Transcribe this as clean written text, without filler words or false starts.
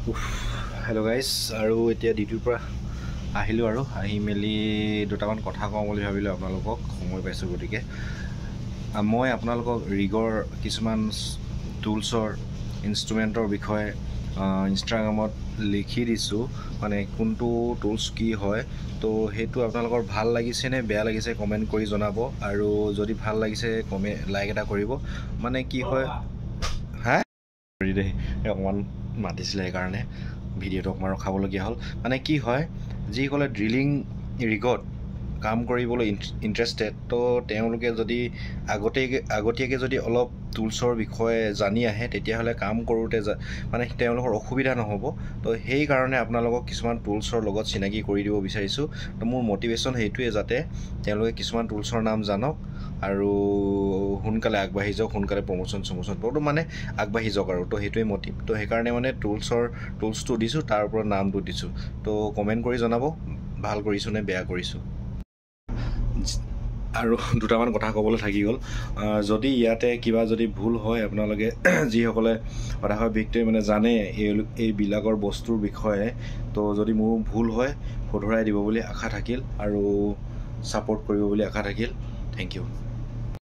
Hello' guys, আৰু এতিয়া ডিউটিৰ পৰা আহিলোঁ আৰু আহি মেলি দুটামান কথা কওঁ বুলি ভাবিলোঁ আপোনালোকক। সময় পাইছোঁ গতিকে মই আপোনালোকক ৰিগৰ কিছুমান টুলছৰ ইনষ্ট্ৰুমেণ্টৰ বিষয়ে ইনষ্টাগ্ৰামত লিখি দিছোঁ, মানে কোনটো টুলছ কি হয়। তো সেইটো আপোনালোকৰ ভাল লাগিছে নে বেয়া লাগিছে কমেণ্ট কৰি জনাব, আৰু যদি ভাল লাগিছে লাইক এটা কৰিব। মানে কি হয় দেই, অকণমান মাতিছিলে সেইকাৰণে ভিডিঅ'টো অকণমান ৰখাবলগীয়া হ'ল। মানে কি হয়, যিসকলে ড্ৰিলিং ৰিগত কাম কৰিবলৈ ইণ্টাৰেষ্টেড, তো তেওঁলোকে যদি আগতীয়াকৈ যদি অলপ টুলছৰ বিষয়ে জানি আহে, তেতিয়াহ'লে কাম কৰোঁতে মানে তেওঁলোকৰ অসুবিধা নহ'ব। তো সেইকাৰণে আপোনালোকক কিছুমান টুলছৰ লগত চিনাকি কৰি দিব বিচাৰিছোঁ। তো মোৰ মটিভেশ্যন সেইটোৱে, যাতে তেওঁলোকে কিছুমান টুলছৰ নাম জানক আৰু সোনকালে আগবাঢ়ি যাওক, সোনকালে প্ৰমোশ্যন পোৱাটো মানে আগবাঢ়ি যাওক আৰু। তো সেইটোৱে মটিভ। তো সেইকাৰণে মানে টুলছটো দিছোঁ, তাৰ ওপৰত নামটো দিছোঁ। তো কমেণ্ট কৰি জনাব ভাল কৰিছোঁ নে বেয়া কৰিছোঁ। আৰু দুটামান কথা ক'বলৈ থাকি গ'ল। যদি ইয়াতে কিবা যদি ভুল হয়, আপোনালোকে যিসকলে হতাশা ব্যক্তিয়ে মানে জানে এইবিলাকৰ বস্তুৰ বিষয়ে, তো যদি মোৰ ভুল হয় শুধৰাই দিব বুলি আশা থাকিল, আৰু ছাপোৰ্ট কৰিব বুলি আশা থাকিল। Thank U.